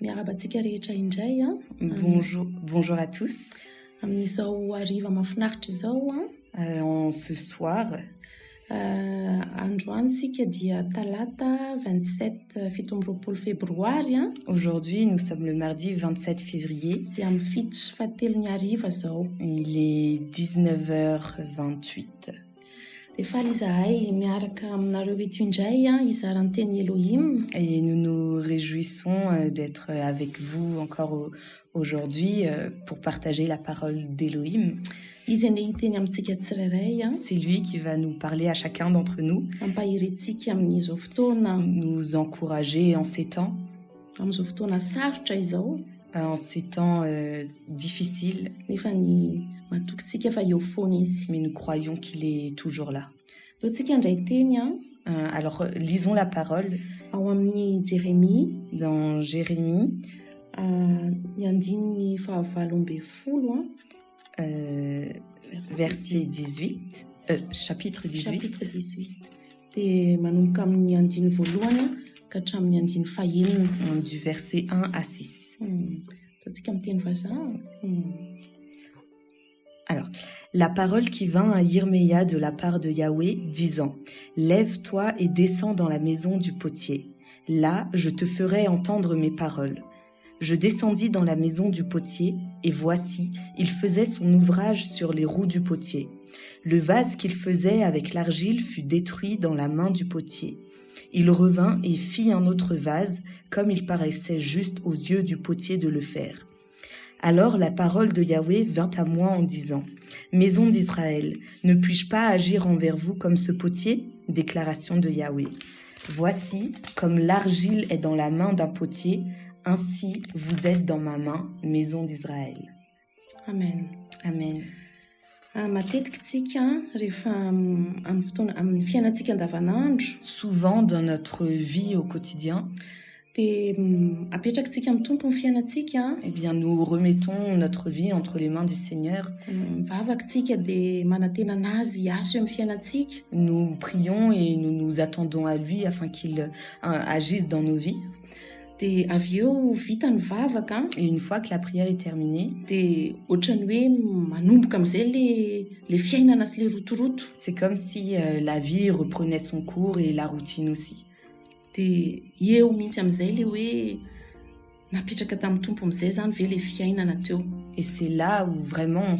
Miarabantsika rehetra indray a. Bonjour à tous. Amin'izao hariva mahafinaritra izao a. En ce soir, Androany sika dia talata 27 fito amby roapolo febroary a. aujourd'hui, nous sommes le mardi 27 février. Dia amin'ny fito sy fahatelon'ny hariva zao. Il est 19h28. Dia faly izahay miaraka aminareo eto indray a, izarany teny Elohim. Et nous nous réjouissons d'être avec vous encore aujourd'hui pour partager la parole d'Elohim. Izy ane hiteny amintsika tsirairay a. C'est lui qui va nous parler à chacun d'entre nous, Ampahirintsika amin'izao fotoana, nous encourager en ces temps, amin'izao fotoana sarotra izao. en ces temps difficiles, Nefa ny matokintsika fa eo foana izy. mais nous croyons qu'il est toujours là. Leo tsika indray teny a, Alors, lisons la parole ao amin'ny Jérémie, dans Jérémie, ny andininy fahavalo amby folo a. verset 18, chapitre 18. Chapitre 18. Dia manomboka amin'ny andiny voalohany a, ka hatramin'ny andiny fahaenina. Du verset 1 à 6. Ataontsika miteny vazaha. Alors, la parole qui vint à Yirméia de la part de Yahweh, disant, « Lève-toi et descends dans la maison du potier. Là, je te ferai entendre mes paroles. » Je descendis dans la maison du potier, et voici, il faisait son ouvrage sur les roues du potier. Le vase qu'il faisait avec l'argile fut détruit dans la main du potier. Il revint et fit un autre vase, comme il paraissait juste aux yeux du potier de le faire. Alors la parole de Yahweh vint à moi en disant, « Maison d'Israël, ne puis-je pas agir envers vous comme ce potier ?» Déclaration de Yahweh. « Voici, comme l'argile est dans la main d'un potier, ainsi vous êtes dans ma main, maison d'Israël. » Amen. Amen. Matetika tsika rehefa amin'ny fotoana amin'ny fiainantsika andavanandro Souvent dans notre vie au quotidien, dia apetrakintsika amin'ny tompo ny fiainantsika. eh bien, nous remettons notre vie entre les mains du Seigneur. Mivavakintsika dia manantena anazy hiasa eo amin'ny fiainantsika. Nous prions et nous nous attendons à lui afin qu'il agisse dans nos vies. Dia avy eo vita ny vavaka Et une fois que la prière est terminée, dia ohatrany hoe manomboka amin'izay le fiainana sy le rotoroto. c'est comme si la vie reprenait son cours et la routine aussi. Dia eo mihitsy amin'izay le hoe napetraka tamin'ny tompo amin'izay zany ve le fiainana teo. Et c'est là où vraiment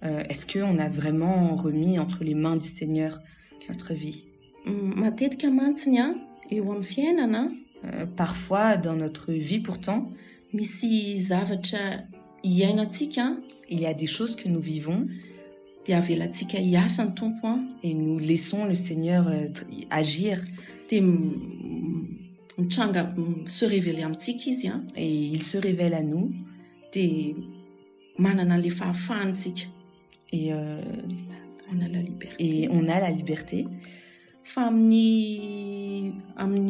est-ce qu'on a vraiment remis entre les mains du Seigneur notre vie? Matetika mantsiny a eo amin'ny fiainana Parfois, dans notre vie pourtant, misy zavatra hiainantsika il y a des choses que nous vivons dia avelantsika hiasa ny tompo a. et nous laissons le Seigneur agir Dia mitranga se révéler amintsika izy a. et il se révèle à nous Dia manana le fahafahantsika, et on a la liberté. et on a la liberté. Fa amin'ny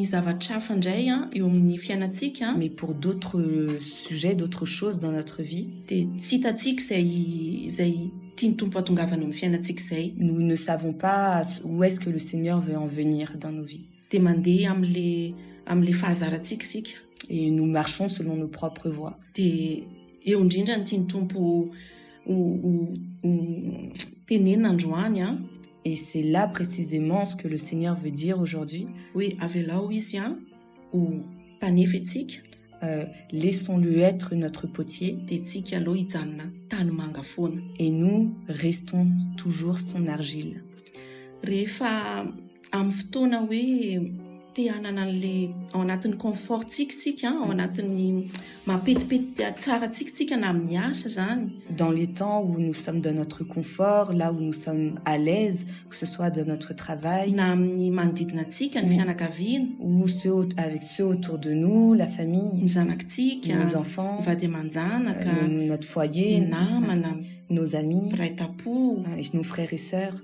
zavatra hafa indray a eo amin'ny fiainantsika Mais pour d'autres sujets, d'autres choses dans notre vie, dia tsy hitantsika izay tiany tompo hatongavana eo amin'ny fiainantsika izay. nous ne savons pas où est-ce que le Seigneur veut en venir dans nos vies. Dia mandeha amin'le fahazarantsika isika. Et nous marchons selon nos propres voies. Dia eo indrindra ny tiany tompo ho tenenina androany a. Et c'est là précisément ce que le Seigneur veut dire aujourd'hui. Hoe avelao izy a ho mpanefa antsika. Laissons-le être notre potier Dia tsika aloha hijanona tany manga foana. et nous restons toujours son argile. Rehefa amin'ny fotoana hoe te hanana an'le ao anatin'ny comfortsika tsika, ao anatin'ny mampetipety tsara tsika na amin'ny asa zany. Dans les temps où nous sommes dans notre confort, là où nous sommes à l'aise, que ce soit dans notre travail, Na amin'ny manodidina antsika, ny fianakaviana, ou avec ceux autour de nous, la famille, ny zanakitsika, nos enfants, ny vady aman-janaka, notre foyer, ny namana, nos amis, mpiray tapo. et nos frères et sœurs.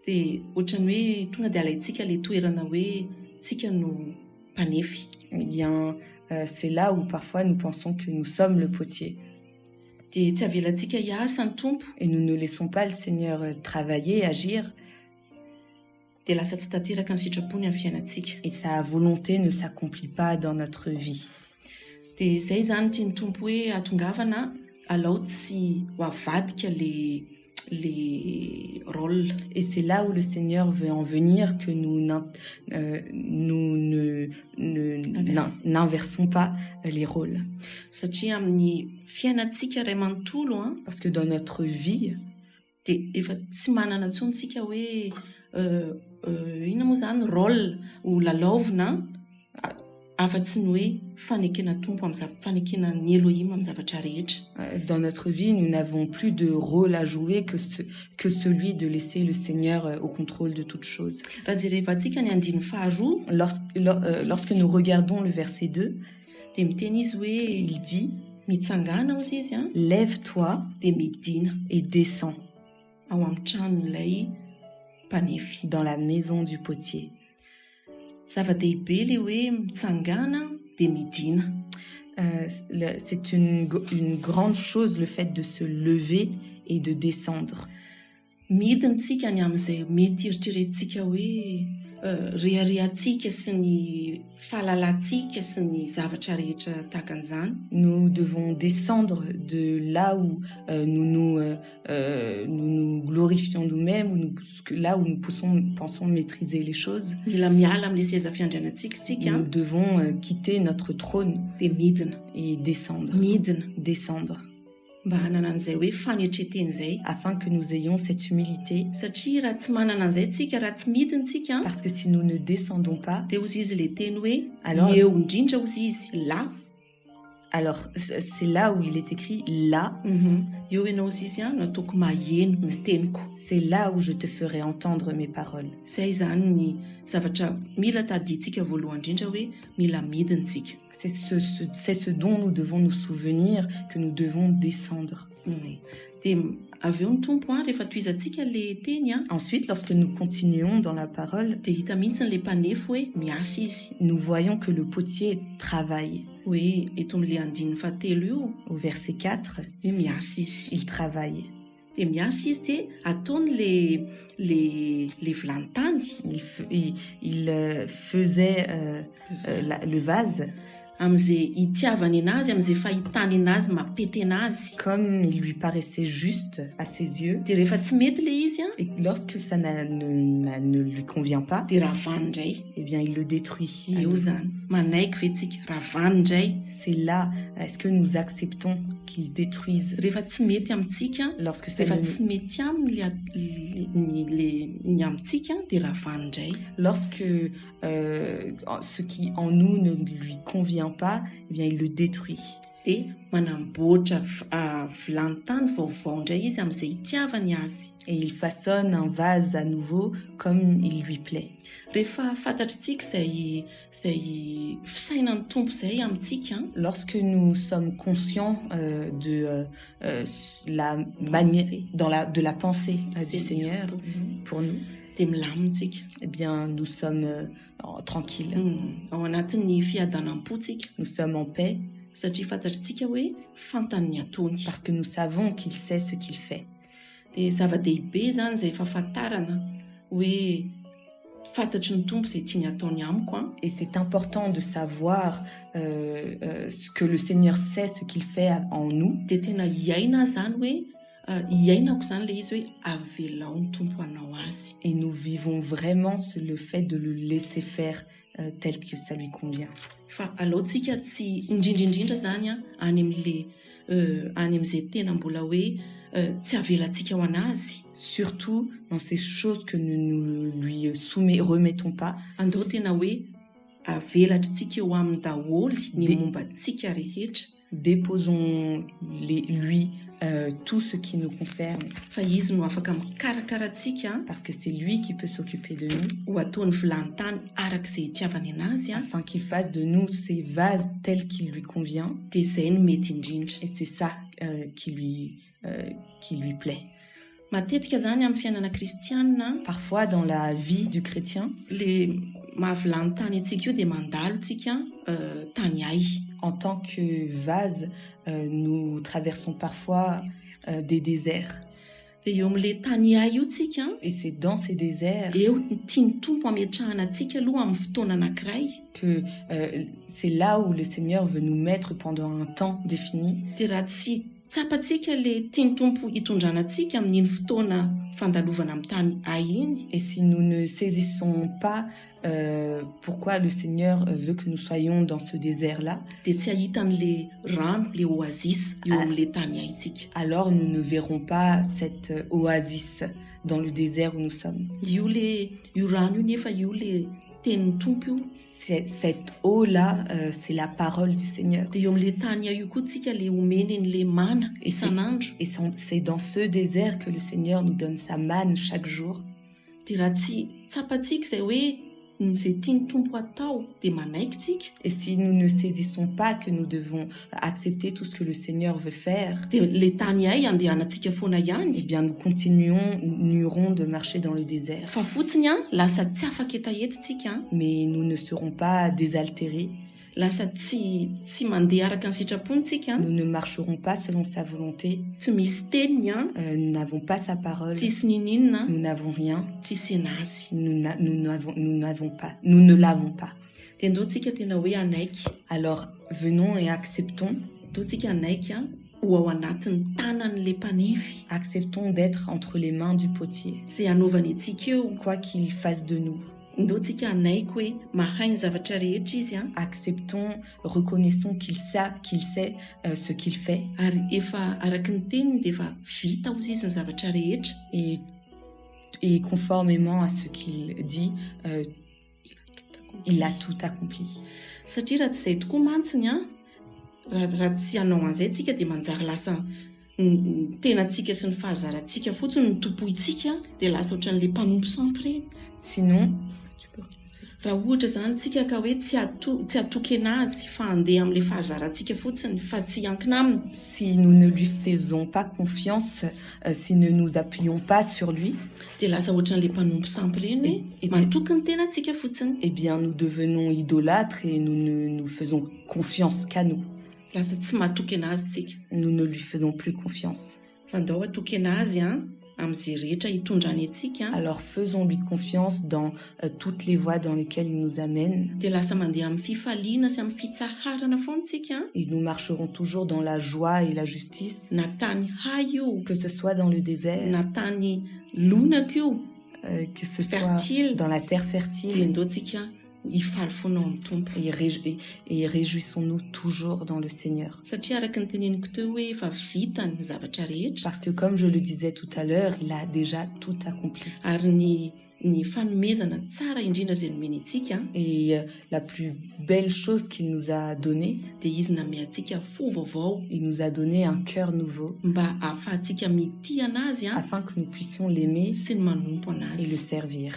Dia ohatrany hoe tonga dia alaintsika le toerana hoe tsika no mpanefy. Eh bien, c'est là où parfois nous pensons que nous sommes le potier. Dia tsy avelantsika hiasa ny tompo. Et nous ne laissons pas le Seigneur travailler, agir. Dia lasa tsy tanteraka ny sitrapony amin'ny fiainantsika. Et sa volonté ne s'accomplit pas dans notre vie. Dia izay zany tiany tompo hoe atongavana alao tsy ho avadika les rôles. Et c'est là où le Seigneur veut en venir, que nous n'inversons pas les rôles. Satria amin'ny fiainantsika ray manontolo Parce que dans notre vie, dia efa tsy manana intsony tsika hoe inona moa zany rôle ho lalaovina afa-tsy ny hoe fanekena tompo fanekena ny Elohim amin'ny zavatra rehetra. Dans notre vie, nous n'avons plus de rôle à jouer que celui de laisser le Seigneur au contrôle de toutes choses. Raha jerevantsika ny andiny faharoa, Lorsque nous regardons le verset 2, dia miteny izy hoe il dit mitsangana ozy izy « Lève-toi dia midina et descends ao amin'ny tranon'ilay mpanefy. dans la maison du potier. » Zava-dehibe le hoe mitsangana dia midina. C'est une grande chose, le fait de se lever et de descendre. Midina tsika ny amin'izay mety eritreretintsika hoe reharehantsika sy ny fahalalantsika sy ny zavatra rehetra tahaka an'izany. Nous devons descendre de là où nous nous glorifions nous-mêmes, là où nous pensons maîtriser les choses. Mila miala amin'ilay seza fiandrianantsika tsika. Nous devons quitter notre trône Dia midina. et descendre. Descendre. Mba hanana an'izay hoe fanetreteny izay. Afin que nous ayons cette humilité. Satria raha tsy manana an'izay tsika, raha tsy midina tsika, Parce que si nous ne descendons pas, dia hozy izy le teny hoe Alors- eo indrindra hozy izy là. alors c'est là où il est écrit là. Eo ianao hozy izy nataoko maheno ny teniko. C'est là où je te ferai entendre mes paroles. Izay zany ny zavatra mila tadintsika voalohany indrindra hoe mila midina tsika. C'est ce dont nous devons nous souvenir, que nous devons descendre. Dia avy eo ny tompo rehefa toizantsika le teny Ensuite, lorsque nous continuons dans la parole, dia hita mihitsy le mpanefy hoe miasa izy. nous voyons que le potier travaille. Hoe eto amin'ilay andininy fahatelo io Au verset 4, hoe miasa izy. il travaille. Dia miasa izy dia ataony le vilany tany. Il faisait le vase Amin'izay itiavany anazy, amin'izay fahitany anazy, mapety anazy. comme il lui paraissait juste à ses yeux. Dia rehefa tsy mety le izy Et lorsque ça ne lui convient pas, dia ravany indray. eh bien, il le détruit. Eo zany manaiky ve tsika ravany indray. C'est là, est-ce que nous acceptons qu'il détruise Rehefa tsy mety amintsika, lorsque ça rehefa ne- tsy mety aminy ny amintsika dia ravany indray. lorsque ce qui en nous ne lui convient pas, eh bien, il le détruit. Dia manamboatra vilany tany vaovao indray izy amin'izay itiavany azy. Et il façonne un vase à nouveau comme il lui plaît. Rehefa fantatritsika izay fisainan'ny tompo izay amintsika, Lorsque nous sommes conscients de la manière, de la pensée du Seigneur pour nous, dia milamintsika. eh bien, nous sommes tranquilles. Ao anatin'ny fiadanam-potsika, Nous sommes en paix satria fantatritsika hoe fantany ny ataony. parce que nous savons qu'il sait ce qu'il fait. Dia zava-dehibe zany izay fahafantarana hoe fantatry ny tompo izay tiany ataony amiko. Et c'est important de savoir ce que le Seigneur sait, ce qu'il fait en nous. Dia tena hiaina zany hoe hiainako zany le izy hoe avelao ny tompo anao azy. Et nous vivons vraiment le fait de le laisser faire tel que ça lui convient. Fa alohantsika tsy indrindraindrindra zany any amin'izay tena mbola hoe tsy avelantsika ho anazy. Surtout dans ces choses que nous ne lui remettons pas. Andao tena hoe avelatrintsika eo amin'ny daholy ny mombantsika rehetra. Déposons-lui tout ce qui nous concerne. Fa izy no afaka mikarakara antsika Parce que c'est lui qui peut s'occuper de nous. ho ataony vilany tany arak'izay itiavany anazy Afin qu'il fasse de nous ces vases tels qu'il lui convient. dia izay no mety indrindra. Et c'est ça qui lui plaît. Matetika zany amin'ny fiainana kristianina, Parfois, dans la vie du chrétien, le mahavilany tany antsika io dia mandalo tsika tany ay. en tant que vase, nous traversons parfois des déserts. Dia eo amin'ilay tany iay io tsika Et c'est dans ces déserts eo tiany tompo ametrahana antsika aloha amin'ny fotoana anankiray. que c'est là où le Seigneur veut nous mettre pendant un temps défini. Dia raha tsy tsapantsika le tiany tompo hitondrana antsika amin'iny fotoana fandalovana amin'ny tany ay iny, Et si nous ne saisissons pas pourquoi le Seigneur veut que nous soyons dans ce désert-là, dia tsy ahita an'le rano, le oasis eo amin'le tany aytsika. alors nous ne verrons pas cette oasis dans le désert où nous sommes. Io rano io nefa io le tenin'ny tompo io. Cette eau-là, c'est la parole du Seigneur. Dia eo amin'le tany ay io koa tsika le omen'le mana isan'andro. Et c'est dans ce désert que le Seigneur nous donne sa manne chaque jour. Dia raha tsy tsapantsika izay hoe izay tiany tompo atao dia manaiky tsika. Et si nous ne saisissons pas que nous devons accepter tout ce que le Seigneur veut faire, Dia le tany ay andehanantsika foana eh ihany. bien nous continuerons de marcher dans le désert. Fa fotsiny lasa tsy afaka etaeta tsika Mais nous ne serons pas désaltérés, lasa tsy mandeha araka ny sitrapontsika nous ne marcherons pas selon sa volonté, tsy misy teniny nous n'avons pas sa parole, tsisy nininina nous n'avons rien, tsisy enazy. nous ne l'avons pas. Dia ndao tsika tena hoe anaiky, Alors venons et acceptons ndao tsika anaiky ho ao anatin'ny tanan'le mpanefy Acceptons d'être entre les mains du potier, izay anaovany antsika eo. quoi qu'il fasse de nous. Ndao tsika anaiky hoe mahay ny zavatra rehetra izy Acceptons, reconnaissons qu'il sait ce qu'il fait, ary efa araky ny teniny dia efa vita ozy izy ny zavatra rehetra. et conformément à ce qu'il dit, il a tout accompli. Satria raha tsy izay tokoa mantsiny raha tsy hanao an'izay tsika dia manjary lasa ny tenantsika sy ny fahazarantsika fotsiny ny topoitsika dia lasa ohatran'le mpanompo sampy ireny. Sinon, Raha ohatra zany tsika ka hoe tsy atoky enazy fa handeha amin'le fahazarantsika fotsiny fa tsy hiankina aminy, si nous ne lui faisons pas confiance, si ne nous appuyons pas sur lui, dia lasa ohatran'le mpanompo sampy ireny hoe matoky ny tenantsika fotsiny. eh bien nous devenons idolâtres et nous ne nous faisons confiance qu'à nous. Lasa tsy matoky enazy tsika. Nous ne lui faisons plus confiance. Fa ndao atoky enazy amin'izay rehetra hitondrany antsika Alors faisons-lui confiance dans toutes les voies dans lesquelles il nous amène, dia lasa mandeha amin'ny fifaliana sy amin'ny fitsaharana foana tsika et nous marcherons toujours dans la joie et la justice, na tany hay io que ce soit dans le désert, na tany lonaka io, que ce soit fertile, dans la terre dia fertile, ndao tsika hifaly foana ao amin'ny tompo. et réjouissons-nous toujours dans le Seigneur. Satria araka ny teneniko teo hoe efa vita ny zavatra rehetra, Parce que comme je le disais tout à l'heure, il a déjà tout accompli. ary ny fanomezana tsara indrindra izay nomeny antsika Et la plus belle chose qu'il nous a donnée, dia izy name antsika fo vaovao il nous a donné un cœur nouveau, mba ahafahantsika mitia anazy afin que nous puissions l'aimer sy ny manompo et le anazy. servir.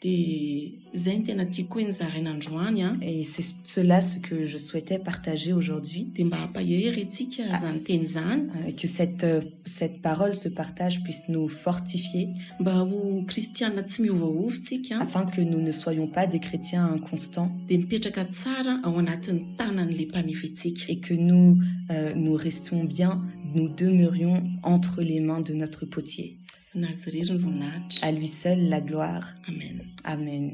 Dia izay ny tena tiako hoe nizaraina androany Et c'est cela ce que je souhaitais partager aujourd'hui, dia mba hampahery antsika zany teny zany, et que cette parole, ce partage puisse nous fortifier, mba ho kristiana tsy miovaova tsika afin que nous ne soyons pas des chrétiens inconstants, dia mipetraka tsara ao anatin'ny tanan'le mpanefy antsika. et que nous restions bien, nous demeurions entre les mains de notre potier. Nazy irery ny voninahitra. À lui seul la gloire. Amen. Amen.